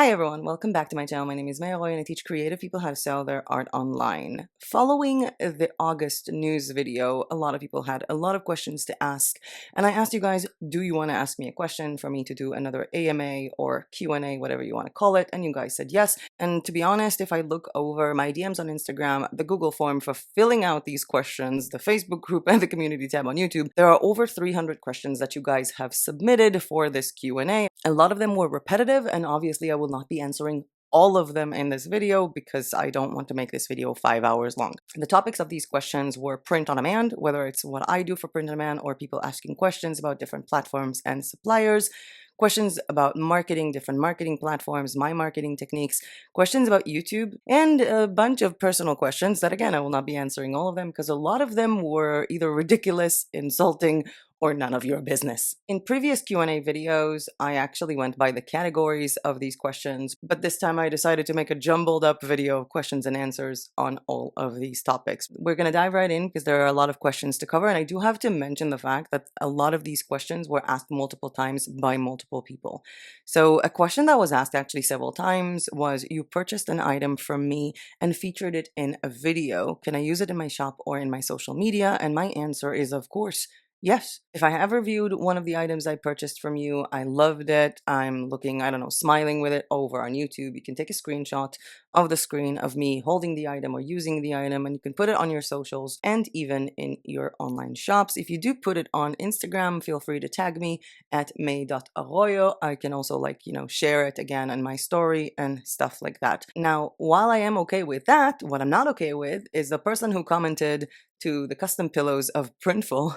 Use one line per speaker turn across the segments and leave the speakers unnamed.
Hi everyone, welcome back to my channel. My name is Maya Roy and I teach creative people how to sell their art online. Following the August news video, a lot of people had a lot of questions to ask, and I asked you guys, do you want to ask me a question for me to do another AMA or Q&A, whatever you want to call it, and you guys said yes. And to be honest, if I look over my DMs on Instagram, the Google form for filling out these questions, the Facebook group, and the community tab on YouTube, there are over 300 questions that you guys have submitted for this Q&A. A lot of them were repetitive, and obviously I will not be answering all of them in this video because I don't want to make this video 5 hours long. The topics of these questions were print on demand, whether it's what I do for print on demand or people asking questions about different platforms and suppliers, questions about marketing, different marketing platforms, my marketing techniques, questions about YouTube, and a bunch of personal questions that, again, I will not be answering all of them because a lot of them were either ridiculous, insulting, or none of your business. In previous Q&A videos, I actually went by the categories of these questions, but this time I decided to make a jumbled up video of questions and answers on all of these topics. We're going to dive right in because there are a lot of questions to cover, and I do have to mention the fact that a lot of these questions were asked multiple times by multiple people. So a question that was asked actually several times was, you purchased an item from me and featured it in a video. Can I use it in my shop or in my social media? And my answer is, of course, yes. If I have reviewed one of the items I purchased from you, I loved it, I'm looking, I don't know, smiling with it over on YouTube, you can take a screenshot of the screen of me holding the item or using the item, and you can put it on your socials and even in your online shops. If you do put it on Instagram, feel free to tag me at may.arroyo. I can also share it again on my story and stuff like that. Now, while I am okay with that, what I'm not okay with is the person who commented to the custom pillows of Printful.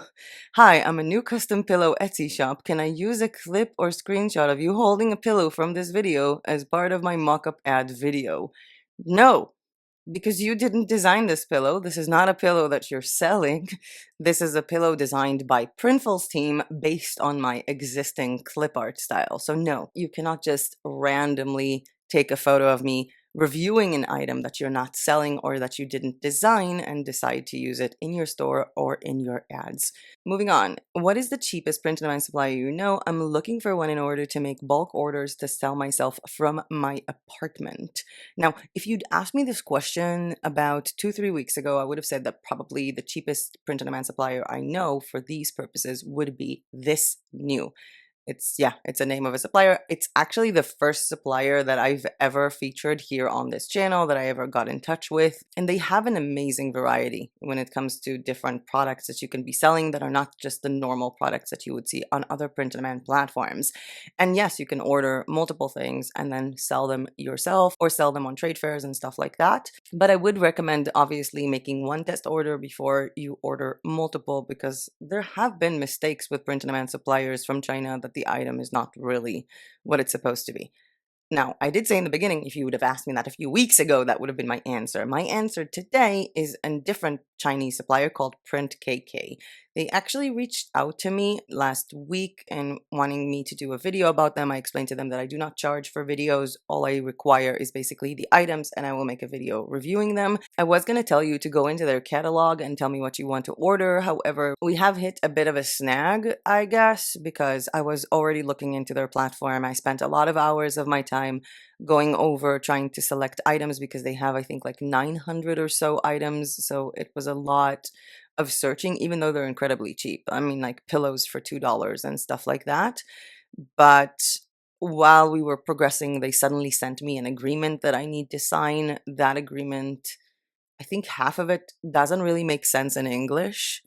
Hi, I'm a new custom pillow Etsy shop. Can I use a clip or screenshot of you holding a pillow from this video as part of my mock-up ad video? No, because you didn't design this pillow. This is not a pillow that you're selling. This is a pillow designed by Printful's team based on my existing clip art style. So no, you cannot just randomly take a photo of me reviewing an item that you're not selling or that you didn't design and decide to use it in your store or in your ads. Moving on, what is the cheapest print-on-demand supplier you know? I'm looking for one in order to make bulk orders to sell myself from my apartment. Now, if you'd asked me this question about 2-3 weeks ago, I would have said that probably the cheapest print-on-demand supplier I know for these purposes would be This New. It's a name of a supplier. It's actually the first supplier that I've ever featured here on this channel that I ever got in touch with. And they have an amazing variety when it comes to different products that you can be selling that are not just the normal products that you would see on other print-on-demand platforms. And yes, you can order multiple things and then sell them yourself or sell them on trade fairs and stuff like that. But I would recommend obviously making one test order before you order multiple, because there have been mistakes with print-on-demand suppliers from China that the item is not really what it's supposed to be. Now, I did say in the beginning, if you would have asked me that a few weeks ago, that would have been my answer. My answer today is a different Chinese supplier called Print.KK. They actually reached out to me last week and wanting me to do a video about them. I explained to them that I do not charge for videos. All I require is basically the items, and I will make a video reviewing them. I was going to tell you to go into their catalog and tell me what you want to order. However, we have hit a bit of a snag, I guess, because I was already looking into their platform. I spent a lot of hours of my time going over trying to select items because they have, I think, like 900 or so items. So it was a lot of searching, even though they're incredibly cheap. I mean, like pillows for $2 and stuff like that. But while we were progressing, they suddenly sent me an agreement that I need to sign. That agreement, I think half of it doesn't really make sense in English.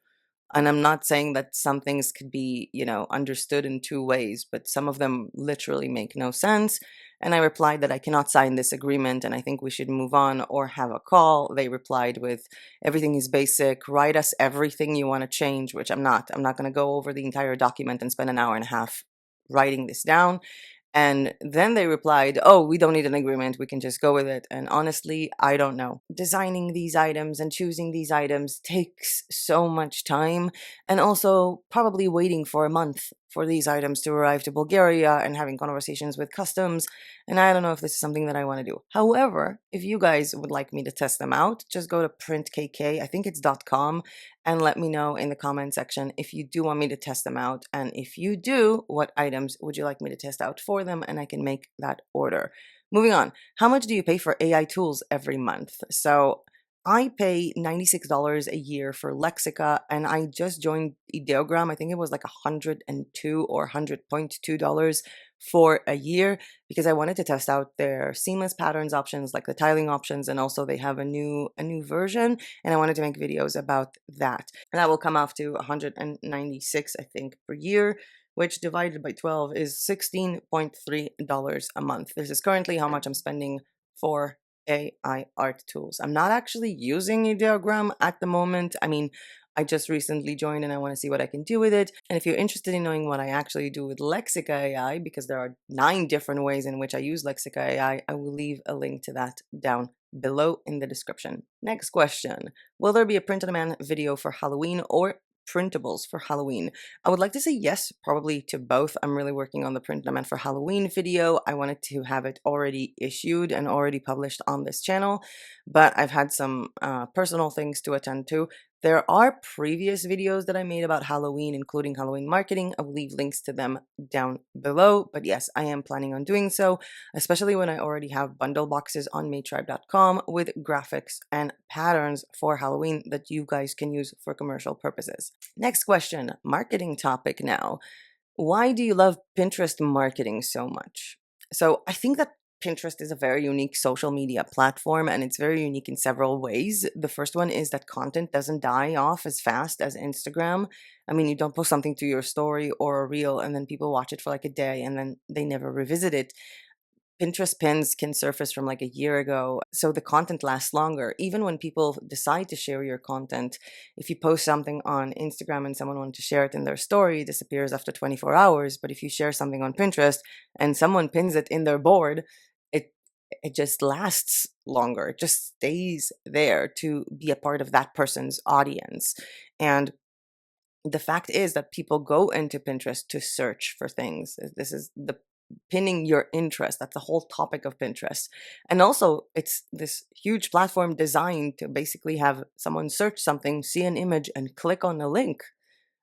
And I'm not saying that some things could be, understood in two ways, but some of them literally make no sense. And I replied that I cannot sign this agreement and I think we should move on or have a call. They replied with, everything is basic, write us everything you want to change, which I'm not. I'm not going to go over the entire document and spend an hour and a half writing this down. And then they replied, oh, we don't need an agreement, we can just go with it. And honestly, I don't know. Designing these items and choosing these items takes so much time, and also probably waiting for a month for these items to arrive to Bulgaria and having conversations with customs. And I don't know if this is something that I want to do. However, if you guys would like me to test them out, just go to Print.KK, I think it's .com, and let me know in the comment section if you do want me to test them out. And if you do, what items would you like me to test out for them? And I can make that order. Moving on, how much do you pay for AI tools every month? So I pay $96 a year for Lexica, and I just joined Ideogram. I think it was like 102 or $100.2 for a year because I wanted to test out their seamless patterns options, like the tiling options, and also they have a new version, and I wanted to make videos about that. And that will come out to 196, I think, per year, which divided by 12 is $16.3 a month. This is currently how much I'm spending for AI art tools. I'm not actually using Ideogram at the moment. I mean, I just recently joined and I want to see what I can do with it. And if you're interested in knowing what I actually do with Lexica AI, because there are 9 different ways in which I use Lexica AI, I will leave a link to that down below in the description. Next question. Will there be a print-on-demand video for Halloween or printables for Halloween? I would like to say yes, probably to both. I'm really working on the print-on-demand for Halloween video. I wanted to have it already issued and already published on this channel, but I've had some personal things to attend to. There are previous videos that I made about Halloween, including Halloween marketing. I will leave links to them down below. But yes, I am planning on doing so, especially when I already have bundle boxes on maytribe.com with graphics and patterns for Halloween that you guys can use for commercial purposes. Next question, marketing topic now. Why do you love Pinterest marketing so much? So I think that Pinterest is a very unique social media platform and it's very unique in several ways. The first one is that content doesn't die off as fast as Instagram. I mean, you don't post something to your story or a reel and then people watch it for like a day and then they never revisit it. Pinterest pins can surface from like a year ago, so the content lasts longer. Even when people decide to share your content, if you post something on Instagram and someone wants to share it in their story, it disappears after 24 hours. But if you share something on Pinterest and someone pins it in their board, it it just lasts longer. It just stays there to be a part of that person's audience. And the fact is that people go into Pinterest to search for things. This is the pinning your interest. That's the whole topic of Pinterest. And also, it's this huge platform designed to basically have someone search something, see an image, and click on a link.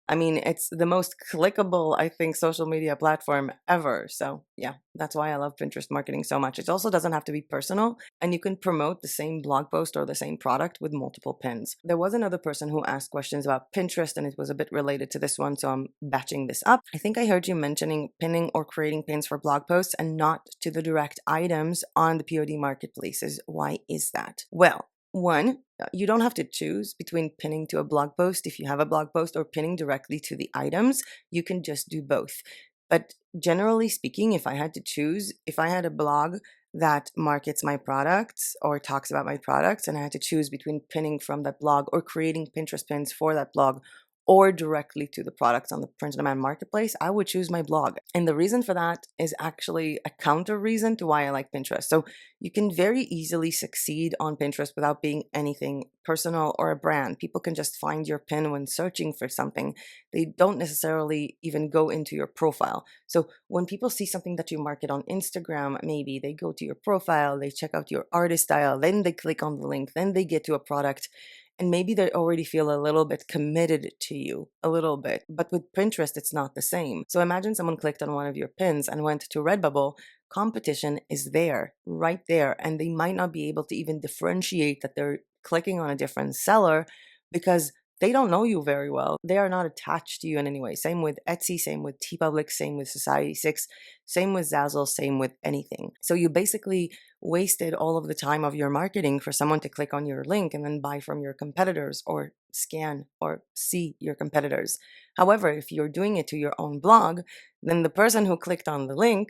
I mean, it's the most clickable, I think, social media platform ever. So, yeah, that's why I love Pinterest marketing so much. It also doesn't have to be personal, and you can promote the same blog post or the same product with multiple pins. There was another person who asked questions about Pinterest, and it was a bit related to this one, so I'm batching this up. I think I heard you mentioning pinning or creating pins for blog posts and not to the direct items on the POD marketplaces. Why is that? Well, one, you don't have to choose between pinning to a blog post if you have a blog post or pinning directly to the items. You can just do both. But generally speaking, if I had to choose, if I had a blog that markets my products or talks about my products, and I had to choose between pinning from that blog or creating Pinterest pins for that blog or directly to the products on the print on demand marketplace, I would choose my blog. And the reason for that is actually a counter reason to why I like Pinterest. So you can very easily succeed on Pinterest without being anything personal or a brand. People can just find your pin when searching for something. They don't necessarily even go into your profile. So when people see something that you market on Instagram, maybe they go to your profile, they check out your artist style, then they click on the link, then they get to a product. And maybe they already feel a little bit committed to you, a little bit. But with Pinterest, it's not the same. So imagine someone clicked on one of your pins and went to Redbubble. Competition is there, right there. And they might not be able to even differentiate that they're clicking on a different seller because they don't know you very well. They are not attached to you in any way. Same with Etsy, same with TeePublic, same with Society6, same with Zazzle, same with anything. So you basically wasted all of the time of your marketing for someone to click on your link and then buy from your competitors or scan or see your competitors. However, if you're doing it to your own blog, then the person who clicked on the link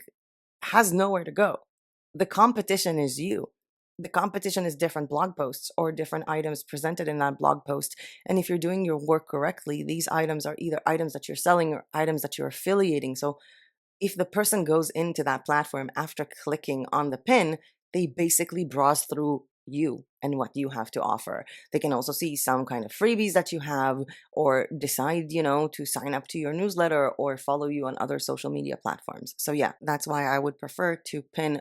has nowhere to go. The competition is you. The competition is different blog posts or different items presented in that blog post. And if you're doing your work correctly, these items are either items that you're selling or items that you're affiliating. So if the person goes into that platform after clicking on the pin, they basically browse through you and what you have to offer. They can also see some kind of freebies that you have or decide, to sign up to your newsletter or follow you on other social media platforms. So yeah, that's why I would prefer to pin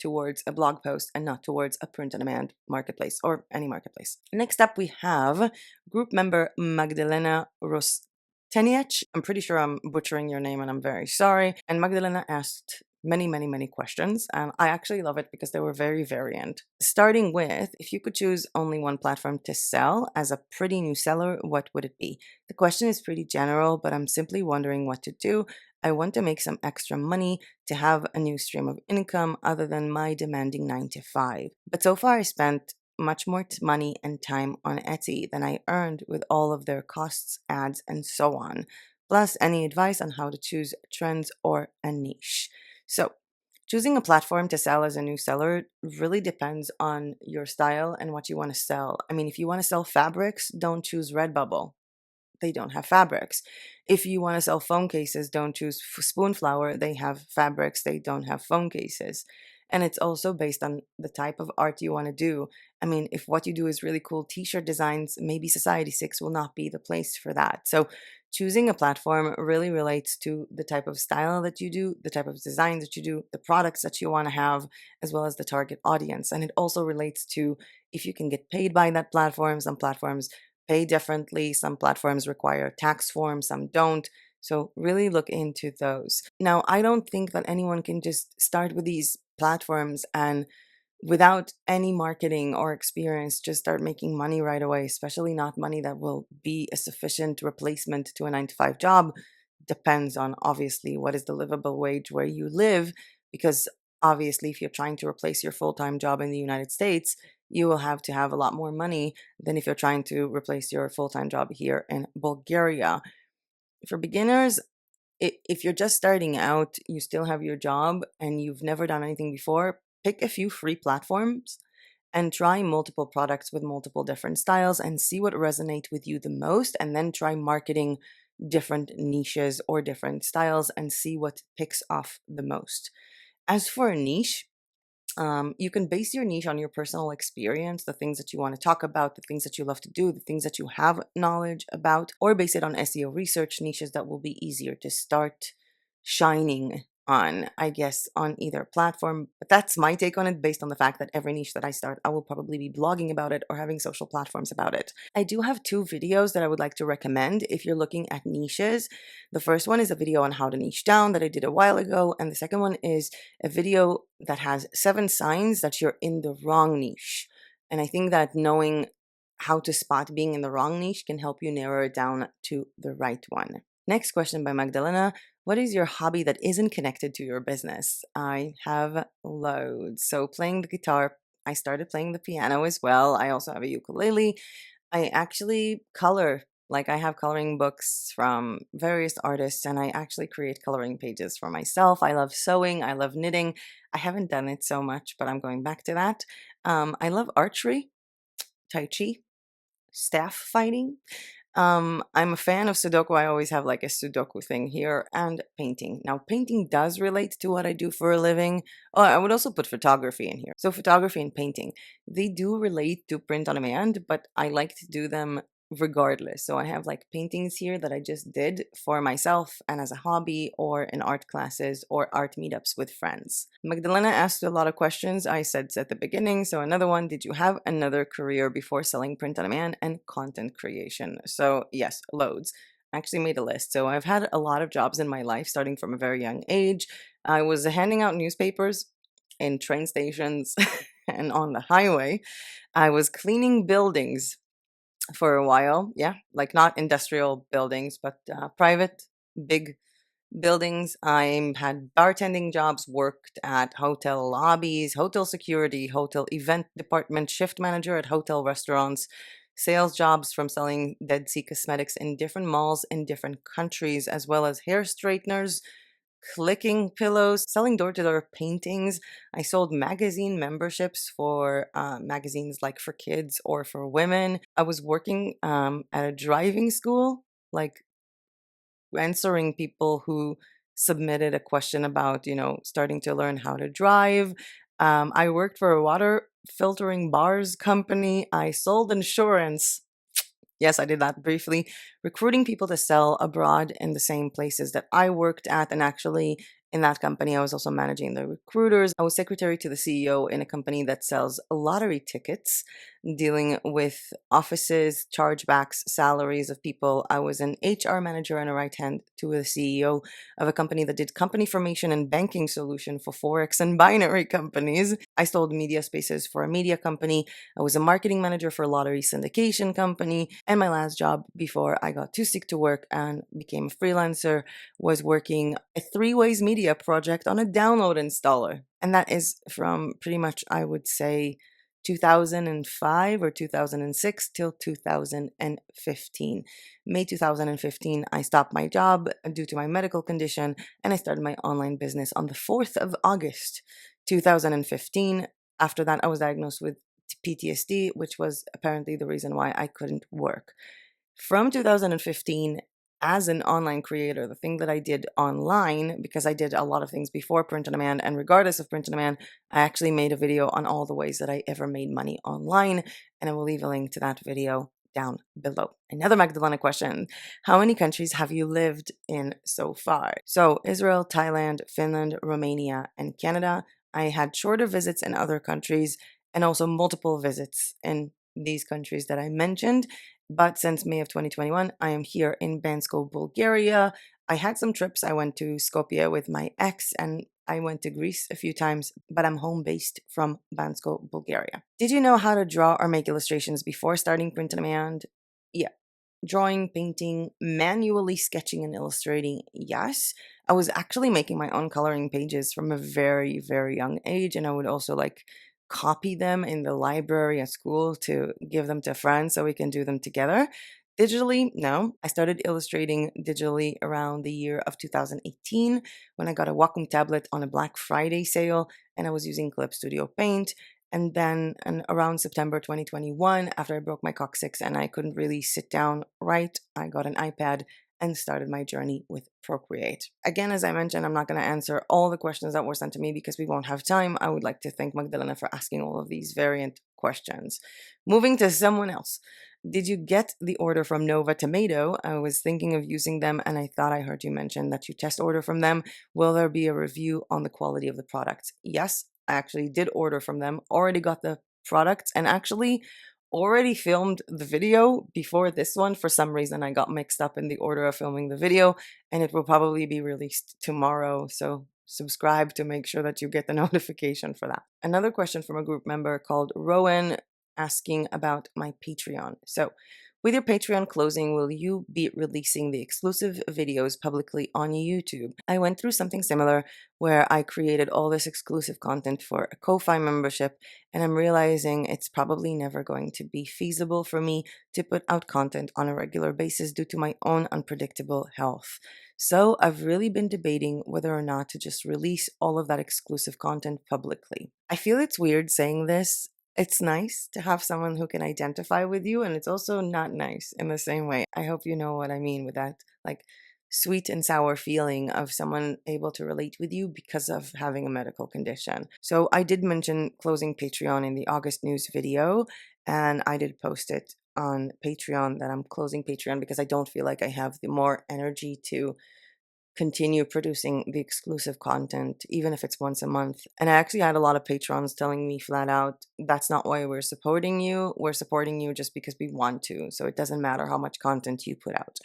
towards a blog post and not towards a print-on-demand marketplace or any marketplace. Next up, we have group member Magdalena Rosteniec. I'm pretty sure I'm butchering your name and I'm very sorry. And Magdalena asked many questions, and I actually love it because they were very variant. Starting with, if you could choose only one platform to sell as a pretty new seller, what would it be? The question is pretty general, but I'm simply wondering what to do. I want to make some extra money to have a new stream of income other than my demanding 9 to 5. But so far, I spent much more money and time on Etsy than I earned with all of their costs, ads, and so on. Plus, any advice on how to choose trends or a niche. So, choosing a platform to sell as a new seller really depends on your style and what you want to sell. I mean, if you want to sell fabrics, don't choose Redbubble. They don't have fabrics. If you want to sell phone cases, don't choose Spoonflower. They have fabrics, they don't have phone cases. And it's also based on the type of art you want to do. I mean, if what you do is really cool t-shirt designs, maybe Society 6 will not be the place for that. So choosing a platform really relates to the type of style that you do, the type of design that you do, the products that you want to have, as well as the target audience. And it also relates to if you can get paid by that platform. Some platforms pay differently. Some platforms require tax forms, some don't. So really look into those. Now, I don't think that anyone can just start with these platforms and without any marketing or experience just start making money right away, especially not money that will be a sufficient replacement to a 9 to 5 job. Depends on obviously what is the livable wage where you live, because obviously if you're trying to replace your full-time job in the United States, you will have to have a lot more money than if you're trying to replace your full-time job here in Bulgaria. For beginners, if you're just starting out, you still have your job and you've never done anything before, pick a few free platforms and try multiple products with multiple different styles and see what resonate with you the most, and then try marketing different niches or different styles and see what picks off the most. As for a niche, you can base your niche on your personal experience, the things that you want to talk about, the things that you love to do, the things that you have knowledge about, or base it on SEO research niches that will be easier to start shining on, I guess, on either platform. But that's my take on it based on the fact that every niche that I start, I will probably be blogging about it or having social platforms about it. I do have two videos that I would like to recommend if you're looking at niches. The first one is a video on how to niche down that I did a while ago, and the second one is a video that has 7 signs that you're in the wrong niche. And I think that knowing how to spot being in the wrong niche can help you narrow it down to the right one. Next question by Magdalena. What is your hobby that isn't connected to your business? I have loads. So playing the guitar, I started playing the piano as well. I also have a ukulele. I actually color. Like I have coloring books from various artists and I actually create coloring pages for myself. I love sewing. I love knitting. I haven't done it so much, but I'm going back to that. I love archery, tai chi, staff fighting. I'm a fan of Sudoku. I always have like a Sudoku thing here, and painting. Now, painting does relate to what I do for a living. Oh, I would also put photography in here. So, photography and painting, they do relate to print on demand, but I like to do them regardless. So, I have like paintings here that I just did for myself and as a hobby, or in art classes or art meetups with friends. Magdalena asked a lot of questions. I said at the beginning. So, another one, did you have another career before selling print on demand and content creation? So, yes, loads. I actually made a list. So, I've had a lot of jobs in my life starting from a very young age. I was handing out newspapers in train stations and on the highway. I was cleaning buildings for a while. Yeah, like not industrial buildings, but private, big buildings. I had bartending jobs, worked at hotel lobbies, hotel security, hotel event department, shift manager at hotel restaurants, sales jobs from selling Dead Sea cosmetics in different malls in different countries, as well as hair straighteners, clicking pillows, selling door to door paintings. I sold magazine memberships for magazines like for kids or for women. I was working at a driving school, like answering people who submitted a question about, starting to learn how to drive. I worked for a water filtering bars company. I sold insurance. Yes, I did that briefly. Recruiting people to sell abroad in the same places that I worked at. And actually, in that company, I was also managing the recruiters. I was secretary to the CEO in a company that sells lottery tickets. dealing with offices, chargebacks, salaries of people. I was an HR manager and a right hand to the CEO of a company that did company formation and banking solution for Forex and binary companies. I sold media spaces for a media company. I was a marketing manager for a lottery syndication company. And my last job before I got too sick to work and became a freelancer was working a three ways media project on a download installer. And that is from pretty much, I would say, 2005 or 2006 till 2015. May 2015, I stopped my job due to my medical condition and I started my online business on the 4th of August 2015. After that, I was diagnosed with PTSD, which was apparently the reason why I couldn't work. From 2015, as an online creator, the thing that I did online, because I did a lot of things before print on demand, and regardless of print on demand, I actually made a video on all the ways that I ever made money online, and I will leave a link to that video down below. Another Magdalena question. How many countries have you lived in so far? So Israel, Thailand, Finland, Romania, and Canada. I had shorter visits in other countries and also multiple visits in these countries that I mentioned. But since May of 2021, I am here in Bansko, Bulgaria. I had some trips. I went to Skopje with my ex and I went to Greece a few times, but I'm home based from Bansko, Bulgaria. Did you know how to draw or make illustrations before starting print on demand? Yeah. Drawing, painting, manually sketching and illustrating, yes. I was actually making my own coloring pages from a very, very young age, and I would also copy them in the library at school to give them to friends so we can do them together. Digitally, no. I started illustrating digitally around the year of 2018 when I got a Wacom tablet on a Black Friday sale and I was using Clip Studio Paint. And then around September 2021, after I broke my coccyx and I couldn't really sit down right, I got an iPad and started my journey with Procreate. Again, as I mentioned, I'm not going to answer all the questions that were sent to me because we won't have time. I would like to thank Magdalena for asking all of these variant questions. Moving to someone else. Did you get the order from Nova Tomato? I was thinking of using them and I thought I heard you mention that you test order from them. Will there be a review on the quality of the product? Yes, I actually did order from them, already got the products, and actually already filmed the video before this one. For some reason, I got mixed up in the order of filming the video, and it will probably be released tomorrow. So subscribe to make sure that you get the notification for that. Another question from a group member called Rowan asking about my Patreon. So, with your Patreon closing, will you be releasing the exclusive videos publicly on YouTube? I went through something similar where I created all this exclusive content for a Ko-Fi membership, and I'm realizing it's probably never going to be feasible for me to put out content on a regular basis due to my own unpredictable health. So I've really been debating whether or not to just release all of that exclusive content publicly. I feel it's weird saying this. It's nice to have someone who can identify with you, and it's also not nice in the same way. I hope you know what I mean with that, sweet and sour feeling of someone able to relate with you because of having a medical condition. So I did mention closing Patreon in the August news video, and I did post it on Patreon that I'm closing Patreon because I don't feel like I have the more energy to continue producing the exclusive content, even if it's once a month. And I actually had a lot of patrons telling me flat out, that's not why we're supporting you. We're supporting you just because we want to. So it doesn't matter how much content you put out.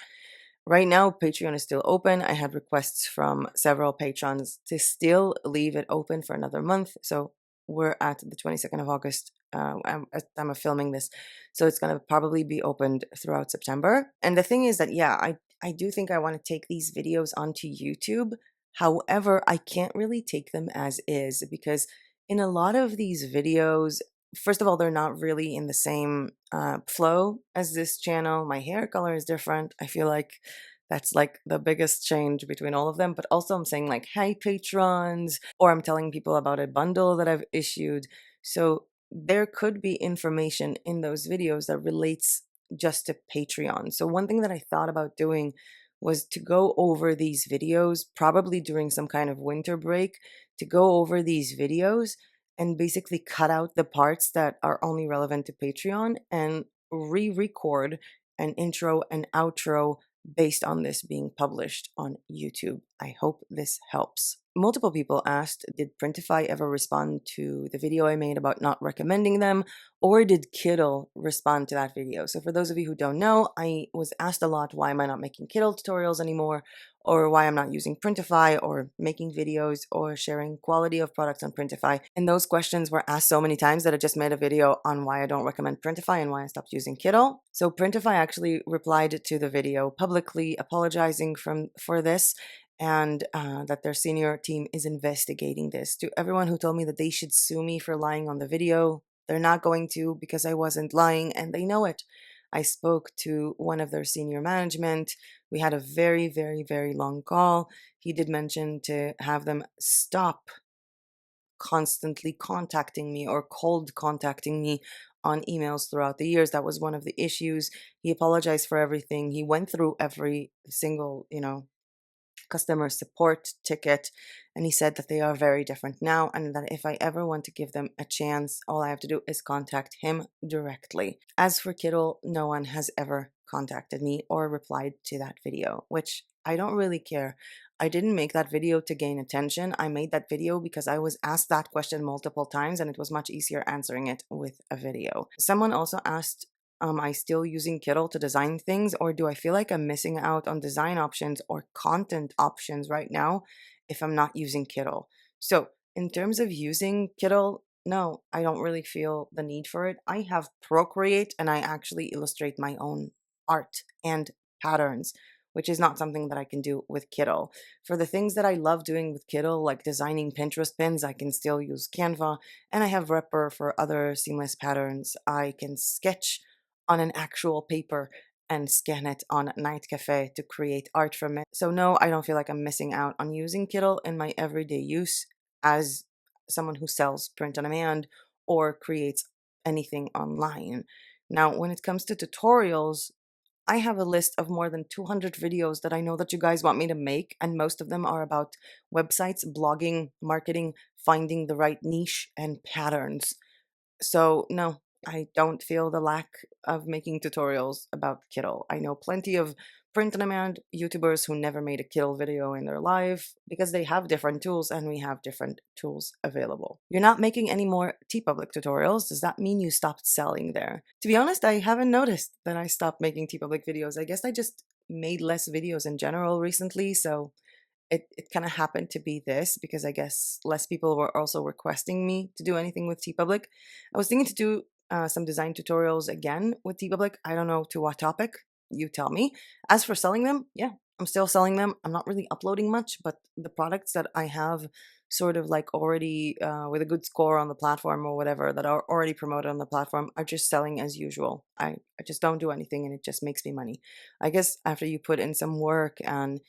Right now, Patreon is still open. I had requests from several patrons to still leave it open for another month. So we're at the 22nd of August at the time of filming this. So it's going to probably be opened throughout September. And the thing is that, yeah, I do think I want to take these videos onto YouTube. However, I can't really take them as is because in a lot of these videos, first of all, they're not really in the same flow as this channel. My hair color is different. I feel like that's the biggest change between all of them. But also I'm saying hey patrons, or I'm telling people about a bundle that I've issued. So there could be information in those videos that relates just to Patreon. So one thing that I thought about doing was to go over these videos, probably during some kind of winter break, to go over these videos and basically cut out the parts that are only relevant to Patreon and re-record an intro and outro based on this being published on YouTube. I hope this helps. multiple people asked, did Printify ever respond to the video I made about not recommending them, or did Kiddle respond to that video? So for those of you who don't know, I was asked a lot, why am I not making Kiddle tutorials anymore, or why I'm not using Printify or making videos or sharing quality of products on Printify. And those questions were asked so many times that I just made a video on why I don't recommend Printify and why I stopped using Kiddle. So Printify actually replied to the video publicly apologizing for this, and that their senior team is investigating this. To everyone who told me that they should sue me for lying on the video, they're not going to, because I wasn't lying and they know it. I spoke to one of their senior management. We had a very, very, very long call. He did mention to have them stop constantly contacting me or cold contacting me on emails throughout the years. That was one of the issues. He apologized for everything. He went through every single, customer support ticket, and he said that they are very different now, and that if I ever want to give them a chance, all I have to do is contact him directly. As for Kiddle, no one has ever contacted me or replied to that video, which I don't really care. I didn't make that video to gain attention. I made that video because I was asked that question multiple times, and it was much easier answering it with a video. Someone also asked, am I still using Kiddle to design things, or do I feel like I'm missing out on design options or content options right now if I'm not using Kiddle? So, in terms of using Kiddle, no, I don't really feel the need for it. I have Procreate and I actually illustrate my own art and patterns, which is not something that I can do with Kiddle. For the things that I love doing with Kiddle, like designing Pinterest pins, I can still use Canva, and I have Repper for other seamless patterns. I can sketch on an actual paper and scan it on Night Cafe to create art from it. So no, I don't feel like I'm missing out on using Kiddle in my everyday use as someone who sells print on demand or creates anything online. Now, when it comes to tutorials, I have a list of more than 200 videos that I know that you guys want me to make, and most of them are about websites, blogging, marketing, finding the right niche, and patterns. So, no, I don't feel the lack of making tutorials about Kiddle. I know plenty of print on demand YouTubers who never made a Kiddle video in their life because they have different tools and we have different tools available. You're not making any more TeePublic tutorials. Does that mean you stopped selling there? To be honest, I haven't noticed that I stopped making TeePublic videos. I guess I just made less videos in general recently, so it kind of happened to be this because I guess less people were also requesting me to do anything with TeePublic. I was thinking to do some design tutorials again with TeePublic. I don't know to what topic. You tell me. As for selling them, yeah, I'm still selling them. I'm not really uploading much, but the products that I have sort of like already with a good score on the platform or whatever that are already promoted on the platform are just selling as usual. I just don't do anything and it just makes me money. I guess after you put in some work and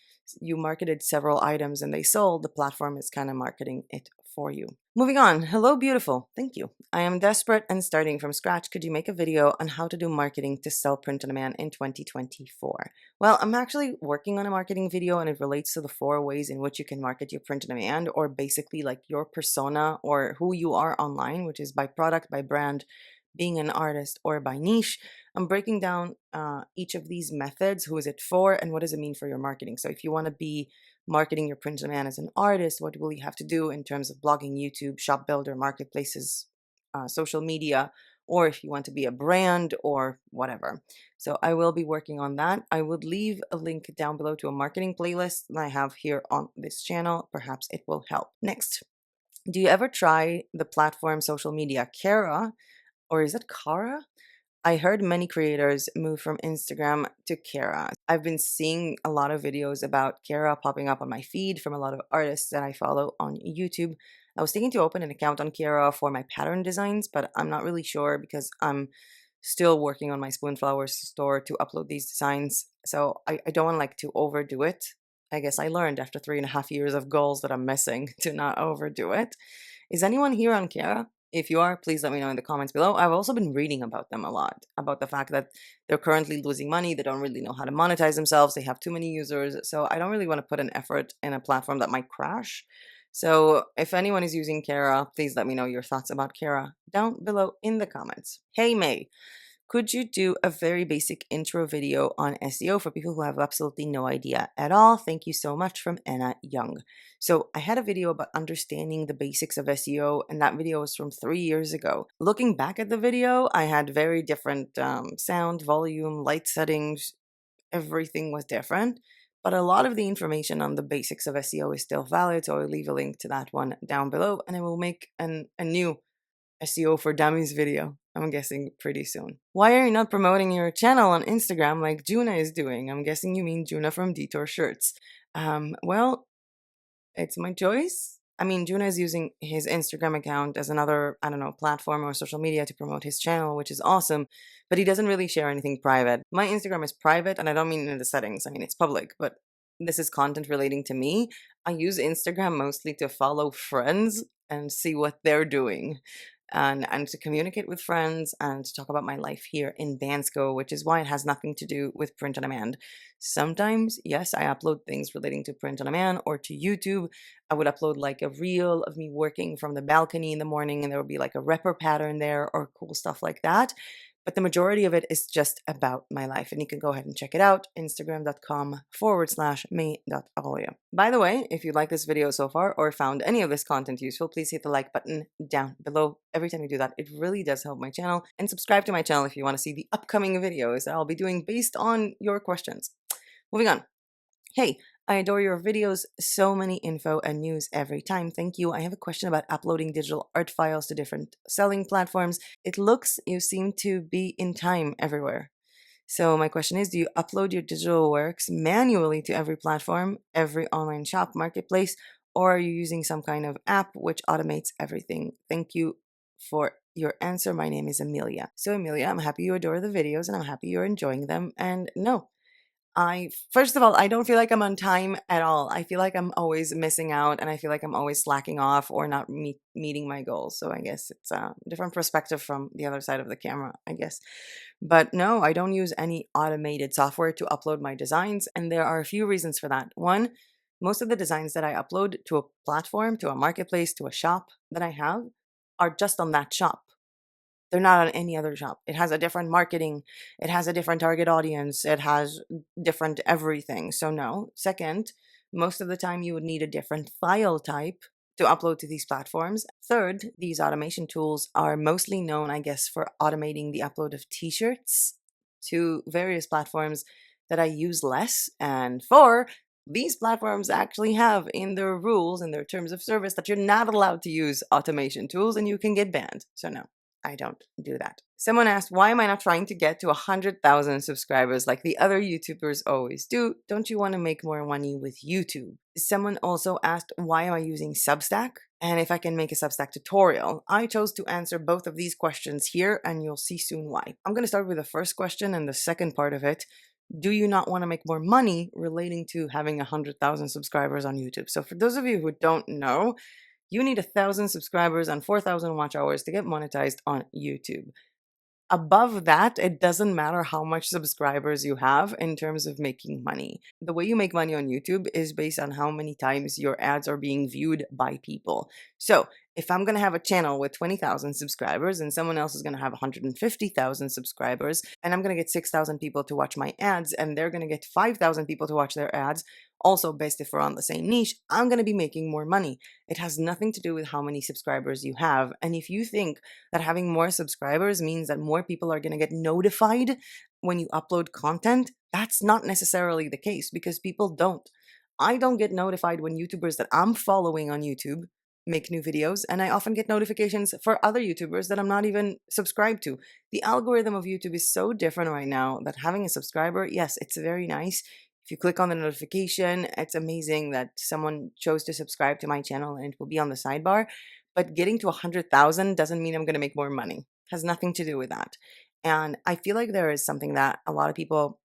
you marketed several items and they sold, the platform is kind of marketing it for you. Moving on. Hello, beautiful. Thank you. I am desperate and starting from scratch. Could you make a video on how to do marketing to sell print on demand in 2024? Well, I'm actually working on a marketing video and it relates to the 4 ways in which you can market your print on demand, or basically like your persona or who you are online, which is by product, by brand, being an artist, or by niche. I'm breaking down each of these methods. Who is it for and what does it mean for your marketing? So if you want to be marketing your print on demand as an artist, what will you have to do in terms of blogging, YouTube, shop builder, marketplaces, social media, or if you want to be a brand or whatever. So I will be working on that. I would leave a link down below to a marketing playlist that I have here on this channel. Perhaps it will help. Next, do you ever try the platform social media Kara, or is it Kara? I heard many creators move from Instagram to Kara. I've been seeing a lot of videos about Kara popping up on my feed from a lot of artists that I follow on YouTube. I was thinking to open an account on Kara for my pattern designs, but I'm not really sure because I'm still working on my Spoonflower store to upload these designs. So I don't want to overdo it. I guess I learned after 3.5 years of goals that I'm missing to not overdo it. Is anyone here on Kara? If you are, please let me know in the comments below. I've also been reading about them a lot, about the fact that they're currently losing money. They don't really know how to monetize themselves. They have too many users. So I don't really want to put an effort in a platform that might crash. So if anyone is using Kara, please let me know your thoughts about Kara down below in the comments. Hey May, could you do a very basic intro video on SEO for people who have absolutely no idea at all? Thank you so much, from Anna Young. So I had a video about understanding the basics of SEO, and that video was from 3 years ago. Looking back at the video, I had very different sound, volume, light settings. Everything was different. But a lot of the information on the basics of SEO is still valid, so I'll leave a link to that one down below, and I will make a new SEO for Dummies video, I'm guessing pretty soon. Why are you not promoting your channel on Instagram like Juna is doing? I'm guessing you mean Juna from Detour Shirts. Well, it's my choice. I mean, Juna is using his Instagram account as another, I don't know, platform or social media to promote his channel, which is awesome, but he doesn't really share anything private. My Instagram is private, and I don't mean in the settings. I mean, it's public, but this is content relating to me. I use Instagram mostly to follow friends and see what they're doing, and to communicate with friends and to talk about my life here in Bansko, which is why it has nothing to do with print on demand. Sometimes, yes, I upload things relating to print on demand or to YouTube. I would upload like a reel of me working from the balcony in the morning, and there would be like a repper pattern there or cool stuff like that. But the majority of it is just about my life, and you can go ahead and check it out, instagram.com/me.arroyo. By the way, if you like this video so far or found any of this content useful, please hit the like button down below. Every time you do that, it really does help my channel. And subscribe to my channel if you want to see the upcoming videos that I'll be doing based on your questions. Moving on. Hey, I adore your videos. So many info and news every time. Thank you. I have a question about uploading digital art files to different selling platforms. It looks you seem to be in time everywhere. So my question is, do you upload your digital works manually to every platform, every online shop, marketplace, or are you using some kind of app which automates everything? Thank you for your answer. My name is Amelia. So Amelia, I'm happy you adore the videos and I'm happy you're enjoying them. And no, first of all, I don't feel like I'm on time at all. I feel like I'm always missing out, and I feel like I'm always slacking off or not meeting my goals. So I guess it's a different perspective from the other side of the camera, I guess. But no, I don't use any automated software to upload my designs, and there are a few reasons for that. One, most of the designs that I upload to a platform, to a marketplace, to a shop that I have are just on that shop. They're not on any other shop. It has a different marketing. It has a different target audience. It has different everything. So no. Second, most of the time you would need a different file type to upload to these platforms. Third, these automation tools are mostly known, I guess, for automating the upload of t-shirts to various platforms that I use less. And four, these platforms actually have in their rules, in their terms of service, that you're not allowed to use automation tools and you can get banned. So no, I don't do that. Someone asked, why am I not trying to get to 100,000 subscribers like the other YouTubers always do? Don't you want to make more money with YouTube? Someone also asked, why am I using Substack? And if I can make a Substack tutorial. I chose to answer both of these questions here, and you'll see soon why. I'm going to start with the first question and the second part of it. Do you not want to make more money relating to having 100,000 subscribers on YouTube? So for those of you who don't know, you need 1,000 subscribers and 4,000 watch hours to get monetized on YouTube. Above that, it doesn't matter how much subscribers you have in terms of making money. The way you make money on YouTube is based on how many times your ads are being viewed by people. So if I'm going to have a channel with 20,000 subscribers and someone else is going to have 150,000 subscribers, and I'm going to get 6,000 people to watch my ads and they're going to get 5,000 people to watch their ads, also based if we're on the same niche, I'm going to be making more money. It has nothing to do with how many subscribers you have. And if you think that having more subscribers means that more people are going to get notified when you upload content, that's not necessarily the case, because people don't. I don't get notified when YouTubers that I'm following on YouTube make new videos, and I often get notifications for other YouTubers that I'm not even subscribed to. The algorithm of YouTube is so different right now that having a subscriber, yes, it's very nice. If you click on the notification, it's amazing that someone chose to subscribe to my channel and it will be on the sidebar. But getting to 100,000 doesn't mean I'm going to make more money. It has nothing to do with that. And I feel like there is something that a lot of people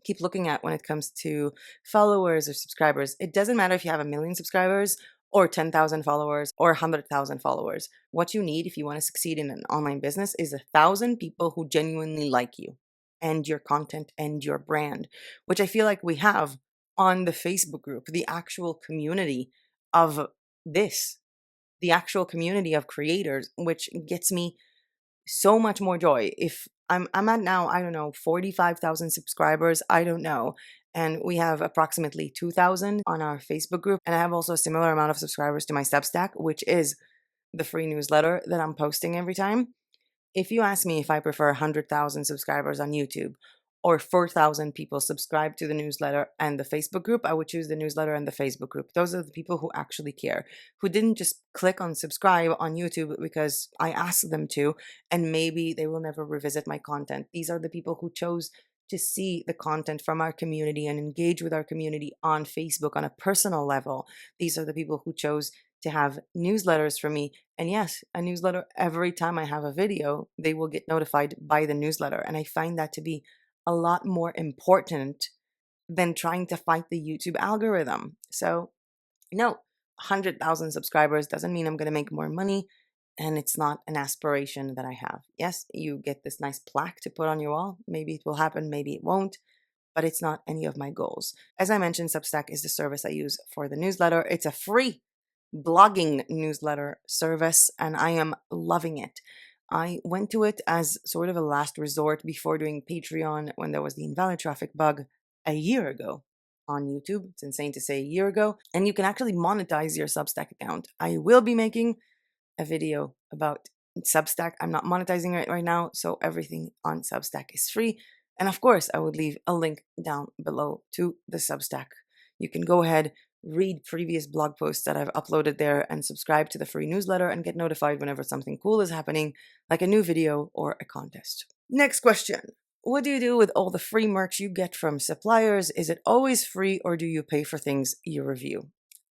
keep looking at when it comes to followers or subscribers. It doesn't matter if you have 1 million subscribers or 10,000 followers or 100,000 followers. What you need if you want to succeed in an online business is 1,000 people who genuinely like you and your content and your brand, which I feel like we have on the Facebook group, the actual community of this, the actual community of creators, which gets me so much more joy. If I'm at now, I don't know, 45,000 subscribers. I don't know. And we have approximately 2,000 on our Facebook group. And I have also a similar amount of subscribers to my Substack, which is the free newsletter that I'm posting every time. If you ask me if I prefer 100,000 subscribers on YouTube or 4,000 people subscribe to the newsletter and the Facebook group, I would choose the newsletter and the Facebook group. Those are the people who actually care, who didn't just click on subscribe on YouTube because I asked them to, and maybe they will never revisit my content. These are the people who chose to see the content from our community and engage with our community on Facebook on a personal level. These are the people who chose to have newsletters from me. And yes, a newsletter, every time I have a video, they will get notified by the newsletter. And I find that to be a lot more important than trying to fight the YouTube algorithm. So, no, 100,000 subscribers doesn't mean I'm going to make more money. And it's not an aspiration that I have. Yes, you get this nice plaque to put on your wall. Maybe it will happen, maybe it won't, but it's not any of my goals. As I mentioned, Substack is the service I use for the newsletter. It's a free blogging newsletter service, and I am loving it. I went to it as sort of a last resort before doing Patreon when there was the invalid traffic bug a year ago on YouTube. It's insane to say a year ago. And you can actually monetize your Substack account. I will be making a video about Substack. I'm not monetizing it right now, so everything on Substack is free. And of course, I would leave a link down below to the Substack. You can go ahead, read previous blog posts that I've uploaded there, and subscribe to the free newsletter and get notified whenever something cool is happening, like a new video or a contest. Next question. What do you do with all the free merch you get from suppliers? Is it always free, or do you pay for things you review?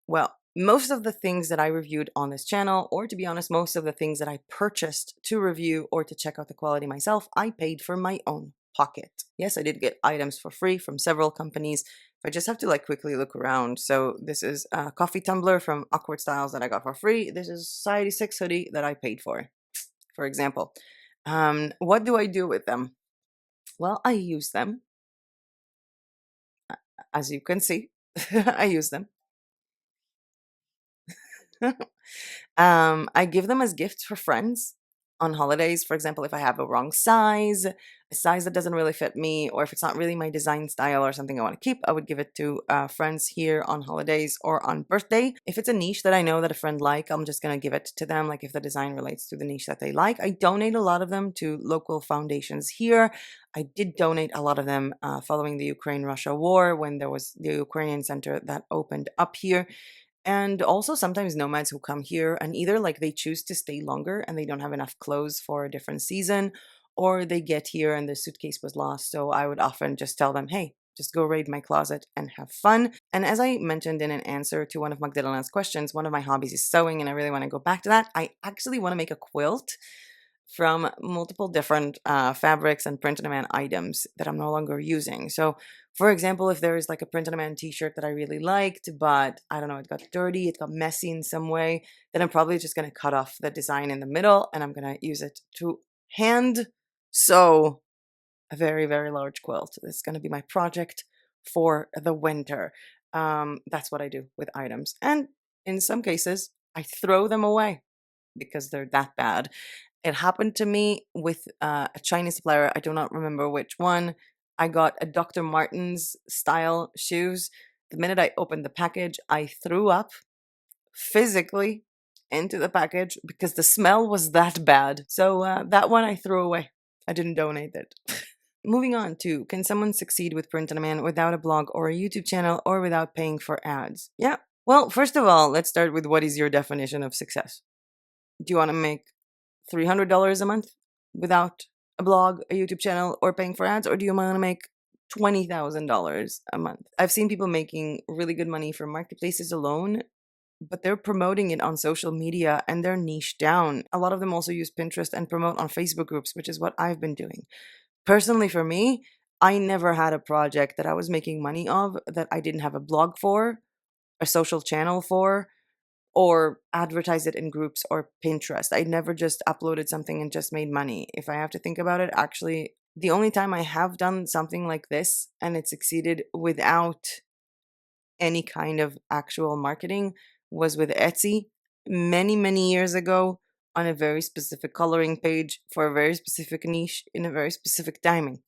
Well, most of the things that I reviewed on this channel, or to be honest, most of the things that I purchased to review or to check out the quality myself, I paid for my own pocket. Yes, I did get items for free from several companies. I just have to quickly look around. So this is a coffee tumbler from Awkward Styles that I got for free. This is Society 6 hoodie that I paid for example. What do I do with them? Well, I use them. As you can see, I use them. I give them as gifts for friends on holidays. For example, if I have a wrong size, a size that doesn't really fit me, or if it's not really my design style or something I want to keep, I would give it to friends here on holidays or on birthday. If it's a niche that I know that a friend like, I'm just going to give it to them, like if the design relates to the niche that they like. I donate a lot of them to local foundations here. I did donate a lot of them following the Ukraine-Russia war when there was the Ukrainian center that opened up here. And also sometimes nomads who come here and either they choose to stay longer and they don't have enough clothes for a different season, or they get here and their suitcase was lost. So I would often just tell them, hey, just go raid my closet and have fun. And as I mentioned in an answer to one of Magdalena's questions, one of my hobbies is sewing, and I really want to go back to that. I actually want to make a quilt from multiple different fabrics and print-on-demand items that I'm no longer using. So, for example, if there is a print-on-demand t-shirt that I really liked, but I don't know, it got dirty, it got messy in some way, then I'm probably just going to cut off the design in the middle and I'm going to use it to hand sew a very, very large quilt. It's going to be my project for the winter. That's what I do with items. And in some cases, I throw them away because they're that bad. It happened to me with a Chinese supplier. I do not remember which one. I got a Dr. Martens style shoes. The minute I opened the package, I threw up physically into the package because the smell was that bad. So that one I threw away. I didn't donate it. Moving on to, can someone succeed with print on demand without a blog or a YouTube channel or without paying for ads? Yeah. Well, first of all, let's start with what is your definition of success? Do you want to make $300 a month without a blog, a YouTube channel, or paying for ads? Or do you want to make $20,000 a month? I've seen people making really good money from marketplaces alone, but they're promoting it on social media and they're niche down. A lot of them also use Pinterest and promote on Facebook groups, which is what I've been doing. Personally, for me, I never had a project that I was making money of that I didn't have a blog for, a social channel for, or advertise it in groups or Pinterest. I never just uploaded something and just made money. If I have to think about it, actually, the only time I have done something like this and it succeeded without any kind of actual marketing was with Etsy many, many years ago on a very specific coloring page for a very specific niche in a very specific timing.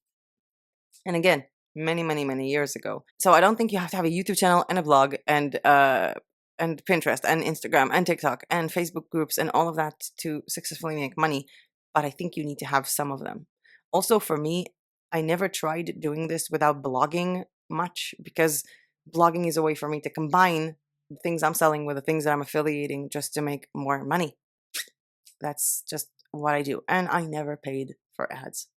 And again, many, many, many years ago. So I don't think you have to have a YouTube channel and a blog and Pinterest and Instagram and TikTok and Facebook groups and all of that to successfully make money. But I think you need to have some of them. Also, for me, I never tried doing this without blogging much because blogging is a way for me to combine the things I'm selling with the things that I'm affiliating just to make more money. That's just what I do. And I never paid for ads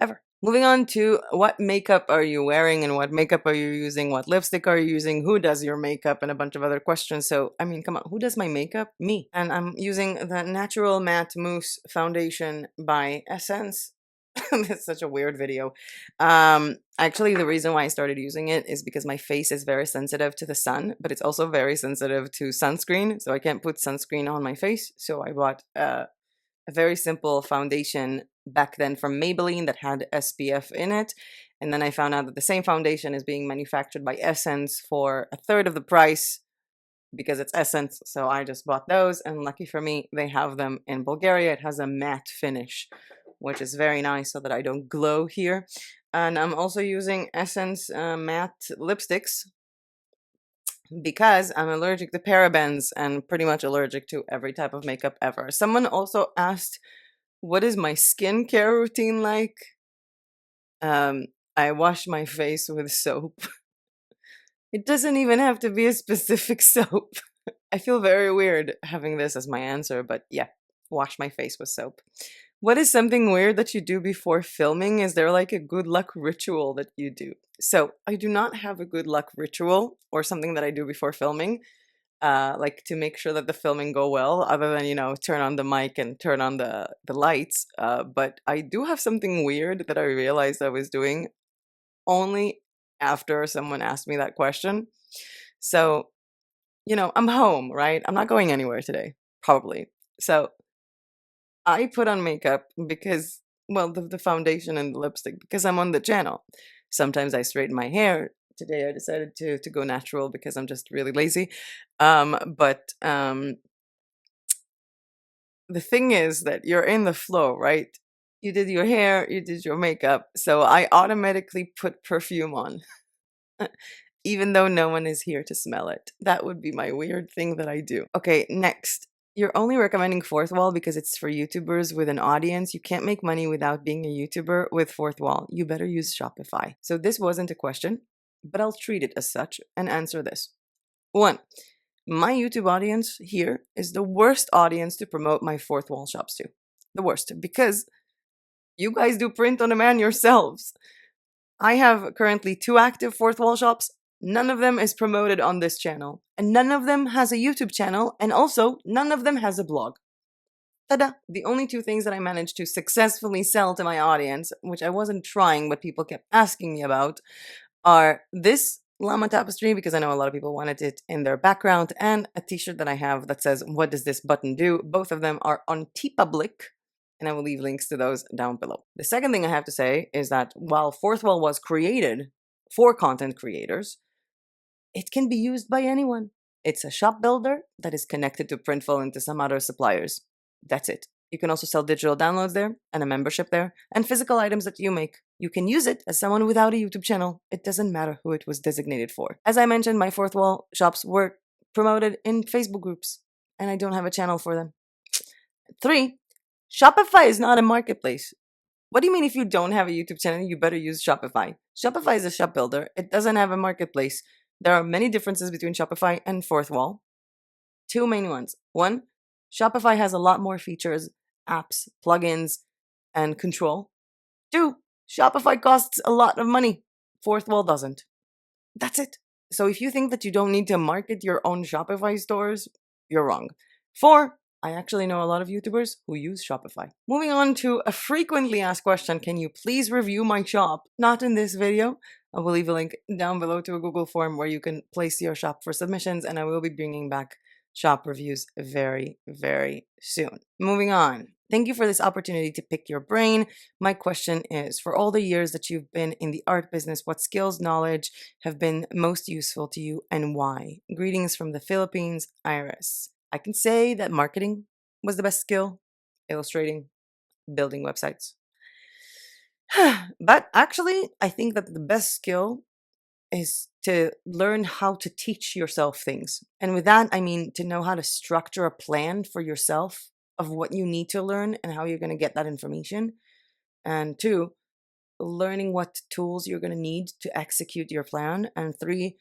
ever. Moving on to what makeup are you wearing and what makeup are you using? What lipstick are you using? Who does your makeup? And a bunch of other questions. So, I mean, come on, who does my makeup? Me. And I'm using the Natural Matte Mousse Foundation by Essence. It's such a weird video. Actually, the reason why I started using it is because my face is very sensitive to the sun, but it's also very sensitive to sunscreen. So I can't put sunscreen on my face. So I bought a very simple foundation back then from Maybelline that had SPF in it. And then I found out that the same foundation is being manufactured by Essence for a third of the price because it's Essence. So I just bought those. And lucky for me, they have them in Bulgaria. It has a matte finish, which is very nice so that I don't glow here. And I'm also using Essence matte lipsticks because I'm allergic to parabens and pretty much allergic to every type of makeup ever. Someone also asked, what is my skincare routine like? I wash my face with soap. It doesn't even have to be a specific soap. I feel very weird having this as my answer, but yeah, wash my face with soap. What is something weird that you do before filming? Is there like a good luck ritual that you do? So I do not have a good luck ritual or something that I do before filming, like to make sure that the filming go well, other than, turn on the mic and turn on the lights. But I do have something weird that I realized I was doing only after someone asked me that question. So, I'm home, right? I'm not going anywhere today, probably. So I put on makeup because, well, the foundation and the lipstick, because I'm on the channel. Sometimes I straighten my hair. Today I decided to go natural because I'm just really lazy. But the thing is that you're in the flow, right? You did your hair, you did your makeup. So I automatically put perfume on, even though no one is here to smell it. That would be my weird thing that I do. Okay, next. You're only recommending Fourth Wall because it's for YouTubers with an audience. You can't make money without being a YouTuber with Fourth Wall. You better use Shopify. So this wasn't a question, but I'll treat it as such and answer this. 1. My YouTube audience here is the worst audience to promote my Fourth Wall shops to. The worst, because you guys do print on demand yourselves. I have currently 2 active Fourth Wall shops. None of them is promoted on this channel. And none of them has a YouTube channel. And also, none of them has a blog. Ta-da! The only 2 things that I managed to successfully sell to my audience, which I wasn't trying, but people kept asking me about, are this Llama Tapestry, because I know a lot of people wanted it in their background, and a t-shirt that I have that says, what does this button do? Both of them are on TeePublic, and I will leave links to those down below. The second thing I have to say is that while Fourth Wall was created for content creators, it can be used by anyone. It's a shop builder that is connected to Printful and to some other suppliers. That's it. You can also sell digital downloads there and a membership there and physical items that you make. You can use it as someone without a YouTube channel. It doesn't matter who it was designated for. As I mentioned, my Fourth Wall shops were promoted in Facebook groups, and I don't have a channel for them. 3, Shopify is not a marketplace. What do you mean if you don't have a YouTube channel, you better use Shopify? Shopify is a shop builder. It doesn't have a marketplace. There are many differences between Shopify and Fourth Wall. 2 main ones. 1, Shopify has a lot more features, apps, plugins, and control. 2, Shopify costs a lot of money. Fourth Wall doesn't. That's it. So if you think that you don't need to market your own Shopify stores, you're wrong. 4, I actually know a lot of YouTubers who use Shopify. Moving on to a frequently asked question, can you please review my shop? Not in this video. I will leave a link down below to a Google form where you can place your shop for submissions, and I will be bringing back shop reviews very, very soon. Moving on. Thank you for this opportunity to pick your brain. My question is, for all the years that you've been in the art business, what skills, knowledge have been most useful to you and why? Greetings from the Philippines, Iris. I can say that marketing was the best skill illustrating, building websites. But actually, I think that the best skill is to learn how to teach yourself things. And with that, I mean to know how to structure a plan for yourself of what you need to learn and how you're going to get that information. And two, learning what tools you're going to need to execute your plan. And three,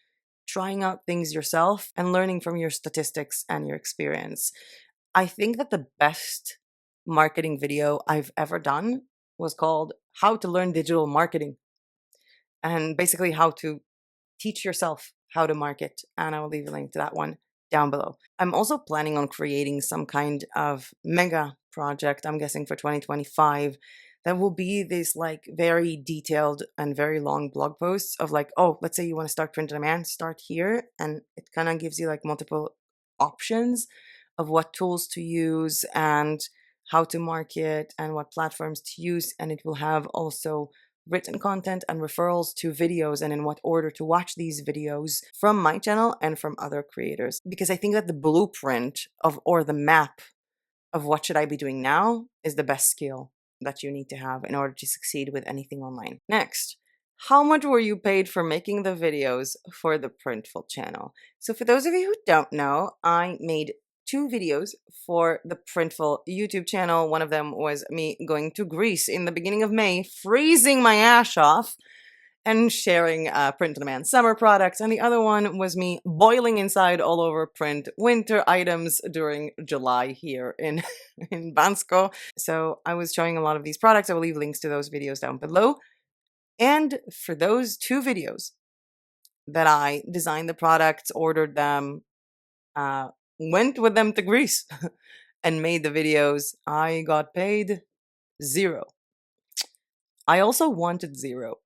trying out things yourself and learning from your statistics and your experience. I think that the best marketing video I've ever done was called How to Learn Digital Marketing, and basically how to teach yourself how to market. And I will leave a link to that one down below. I'm also planning on creating some kind of mega project, I'm guessing for 2025, that will be this like very detailed and very long blog posts of like, oh, let's say you want to start print on demand, start here. And it kind of gives you like multiple options of what tools to use and how to market and what platforms to use. And it will have also written content and referrals to videos and in what order to watch these videos from my channel and from other creators. Because I think that the blueprint of or the map of what should I be doing now is the best skill that you need to have in order to succeed with anything online. Next, how much were you paid for making the videos for the Printful channel? So for those of you who don't know, I made 2 videos for the Printful YouTube channel. One of them was me going to Greece in the beginning of May, freezing my ass off, and sharing print-on-demand summer products. And the other one was me boiling inside all over print winter items during July here in, in Bansko. So I was showing a lot of these products. I will leave links to those videos down below. And for those 2 videos that I designed the products, ordered them, went with them to Greece and made the videos, I got paid 0. I also wanted 0.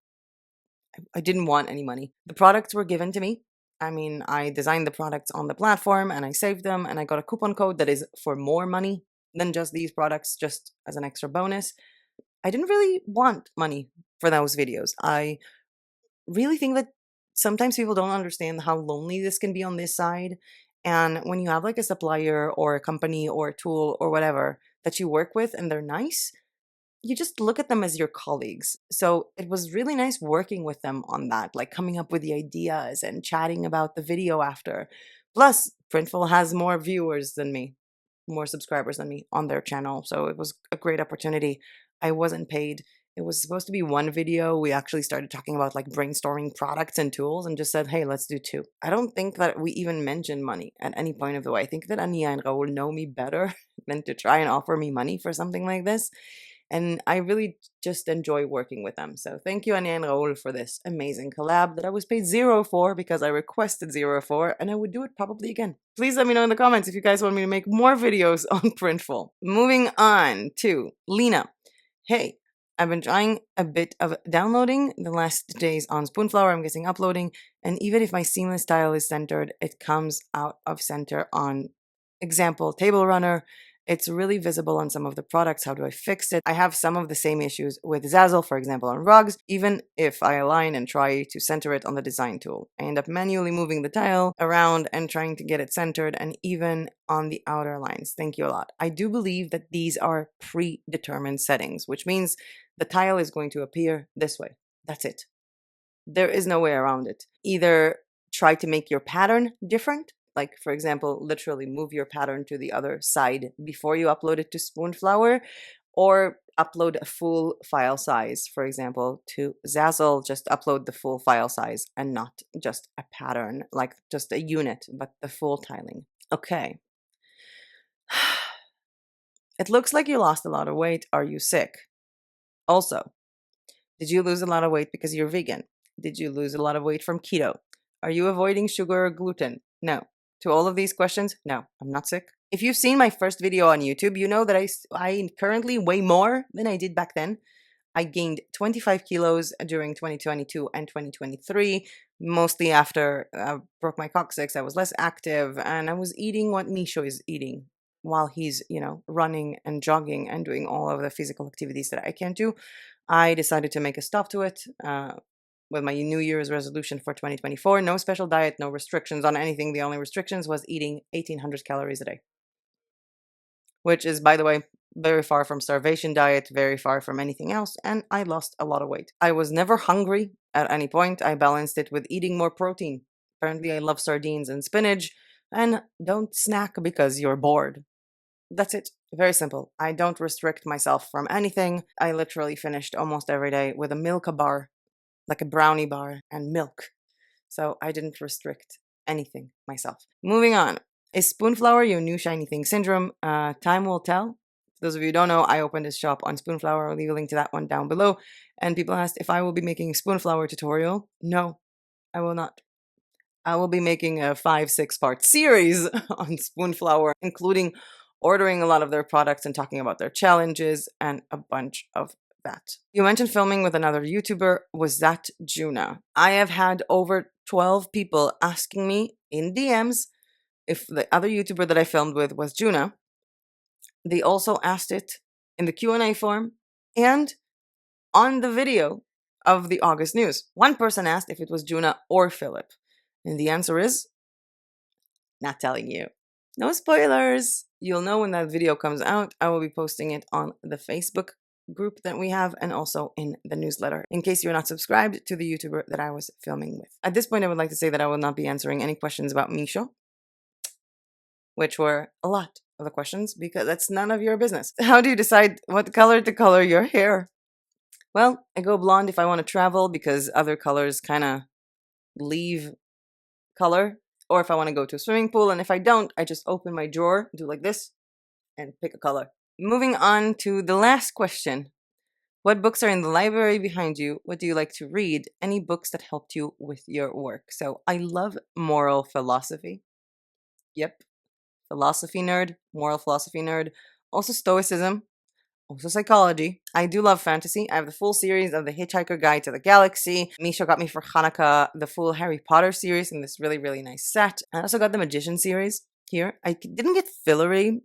I didn't want any money. The products were given to me. I mean, I designed the products on the platform and I saved them and I got a coupon code that is for more money than just these products, just as an extra bonus. I didn't really want money for those videos. I really think that sometimes people don't understand how lonely this can be on this side. And when you have like a supplier or a company or a tool or whatever that you work with and they're nice, you just look at them as your colleagues. So it was really nice working with them on that, like coming up with the ideas and chatting about the video after. Plus, Printful has more viewers than me, more subscribers than me on their channel. So it was a great opportunity. I wasn't paid. It was supposed to be 1 video. We actually started talking about like brainstorming products and tools and just said, hey, let's do 2. I don't think that we even mentioned money at any point of the way. I think that Ania and Raul know me better than to try and offer me money for something like this. And I really just enjoy working with them. So thank you, Anya and Raul, for this amazing collab that I was paid 0 for because I requested 0 for, and I would do it probably again. Please let me know in the comments if you guys want me to make more videos on Printful. Moving on to Lena. Hey, I've been trying a bit of downloading the last days on Spoonflower. I'm guessing uploading. And even if my seamless style is centered, it comes out of center on example table runner. It's really visible on some of the products. How do I fix it? I have some of the same issues with Zazzle, for example, on rugs, even if I align and try to center it on the design tool. I end up manually moving the tile around and trying to get it centered, and even on the outer lines. Thank you a lot. I do believe that these are predetermined settings, which means the tile is going to appear this way. That's it. There is no way around it. Either try to make your pattern different, like for example, literally move your pattern to the other side before you upload it to Spoonflower, or upload a full file size. For example, to Zazzle, just upload the full file size and not just a pattern, like just a unit, but the full tiling. Okay. It looks like you lost a lot of weight. Are you sick? Also, did you lose a lot of weight because you're vegan? Did you lose a lot of weight from keto? Are you avoiding sugar or gluten? No. To all of these questions, no, I'm not sick. If you've seen my first video on YouTube, you know that I currently weigh more than I did back then. I gained 25 kilos during 2022 and 2023, mostly after I broke my coccyx. I was less active and I was eating what Misho is eating while he's, running and jogging and doing all of the physical activities that I can't do. I decided to make a stop to it with my New Year's resolution for 2024. No special diet, no restrictions on anything. The only restrictions was eating 1,800 calories a day. which is, by the way, very far from starvation diet, very far from anything else, and I lost a lot of weight. I was never hungry at any point. I balanced it with eating more protein. Apparently, I love sardines and spinach, and don't snack because you're bored. That's it. Very simple. I don't restrict myself from anything. I literally finished almost every day with a milk bar, like a brownie bar, and milk. So I didn't restrict anything myself. Moving on. Is Spoonflower your new shiny thing syndrome? Time will tell. For those of you who don't know, I opened this shop on Spoonflower. I'll leave a link to that one down below. And people asked if I will be making a Spoonflower tutorial. No, I will not. I will be making a 5-6 part series on Spoonflower, including ordering a lot of their products and talking about their challenges and a bunch of that. You mentioned filming with another YouTuber. Was that Juna? I have had over 12 people asking me in DMs if the other YouTuber that I filmed with was Juna. They also asked it in the Q&A form and on the video of the August news. One person asked if it was Juna or Philip. And the answer is not telling you. No spoilers. You'll know when that video comes out. I will be posting it on the Facebook group that we have and also in the newsletter in case you're not subscribed to the YouTuber that I was filming with. At this point, I would like to say that I will not be answering any questions about Misho, which were a lot of the questions because that's none of your business. How do you decide what color to color your hair? Well, I go blonde if I want to travel because other colors kind of leave color, or if I want to go to a swimming pool, and if I don't, I just open my drawer, do like this, and pick a color. Moving on to the last question. What books are in the library behind you? What do you like to read? Any books that helped you with your work? So I love moral philosophy. Yep. Philosophy nerd, moral philosophy nerd. Also stoicism, also psychology. I do love fantasy. I have the full series of The Hitchhiker Guide to the Galaxy. Misha got me for Hanukkah the full Harry Potter series in this really, really nice set. I also got the Magician series here. I didn't get fillery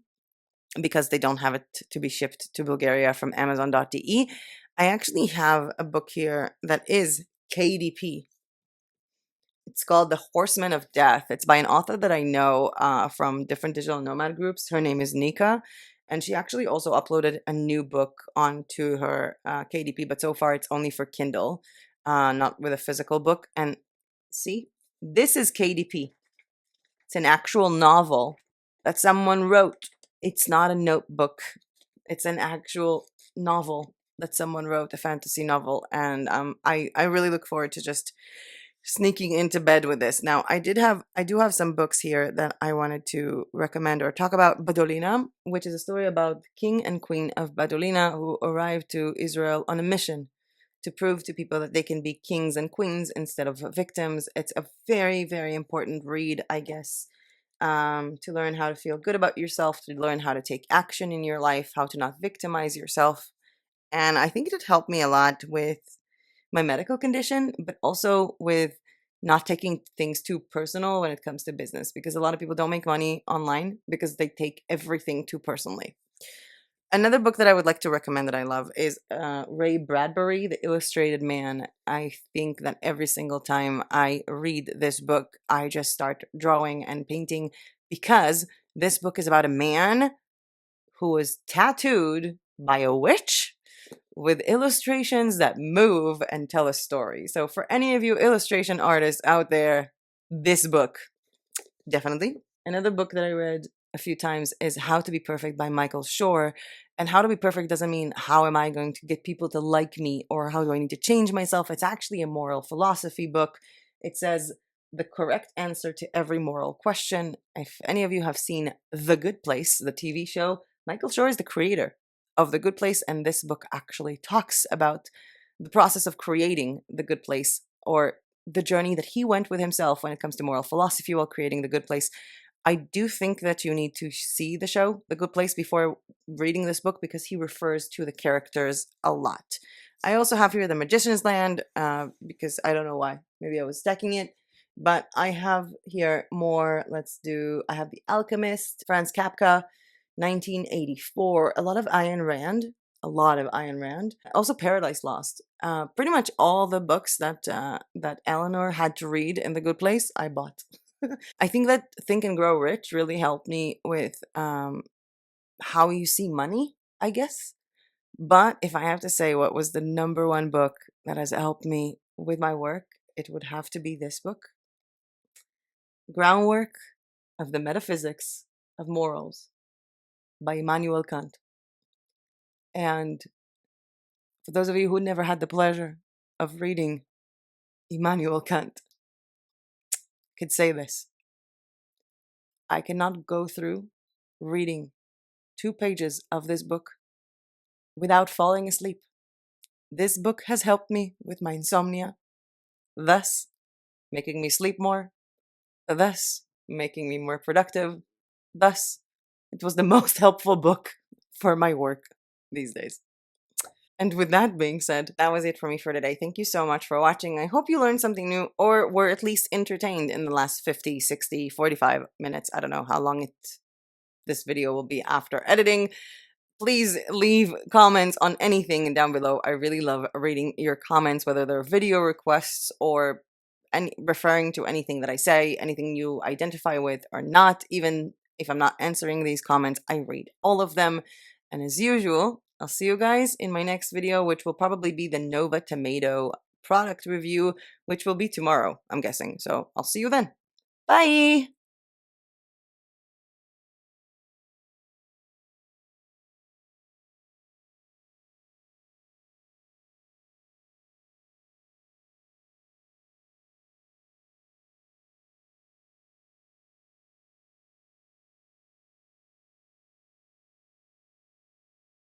because they don't have it to be shipped to Bulgaria from Amazon.de. I actually have a book here that is KDP. It's called The Horsemen of Death. It's by an author that I know from different digital nomad groups. Her name is Nika. And she actually also uploaded a new book onto her KDP, but so far it's only for Kindle, not with a physical book. And see, this is KDP. It's an actual novel that someone wrote. It's not a notebook. It's an actual novel that someone wrote, a fantasy novel. And I really look forward to just sneaking into bed with this. Now, I do have some books here that I wanted to recommend or talk about. Badolina, which is a story about the king and queen of Badolina who arrived to Israel on a mission to prove to people that they can be kings and queens instead of victims. It's a very, very important read, I guess, to learn how to feel good about yourself, to learn how to take action in your life, how to not victimize yourself. And I think it helped me a lot with my medical condition, but also with not taking things too personal when it comes to business, because a lot of people don't make money online because they take everything too personally. Another book that I would like to recommend that I love is Ray Bradbury, The Illustrated Man. I think that every single time I read this book, I just start drawing and painting because this book is about a man who was tattooed by a witch with illustrations that move and tell a story. So for any of you illustration artists out there, this book, definitely. Another book that I read a few times is How to Be Perfect by Michael Shore. And how to be perfect doesn't mean how am I going to get people to like me or how do I need to change myself. It's actually a moral philosophy book. It says the correct answer to every moral question. If any of you have seen The Good Place, the TV show, Michael Shore is the creator of The Good Place, and this book actually talks about the process of creating The Good Place, or the journey that he went with himself when it comes to moral philosophy while creating The Good Place. I do think that you need to see the show The Good Place before reading this book because he refers to the characters a lot. I also have here The Magician's Land because I don't know why. Maybe I was stacking it. But I have here more. I have The Alchemist, Franz Kafka, 1984. A lot of Ayn Rand. Also Paradise Lost. Pretty much all the books that Eleanor had to read in The Good Place, I bought. I think that Think and Grow Rich really helped me with how you see money, I guess. But if I have to say what was the number one book that has helped me with my work, it would have to be this book, Groundwork of the Metaphysics of Morals by Immanuel Kant. And for those of you who never had the pleasure of reading Immanuel Kant, could say this: I cannot go through reading 2 pages of this book without falling asleep. This book has helped me with my insomnia, thus making me sleep more, thus making me more productive. Thus, it was the most helpful book for my work these days. And with that being said, that was it for me for today. Thank you so much for watching. I hope you learned something new or were at least entertained in the last 50, 60, 45 minutes. I don't know how long this video will be after editing. Please leave comments on anything down below. I really love reading your comments, whether they're video requests or referring to anything that I say, anything you identify with or not. Even if I'm not answering these comments, I read all of them. And as usual, I'll see you guys in my next video, which will probably be the Nova Tomato product review, which will be tomorrow, I'm guessing. So I'll see you then. Bye!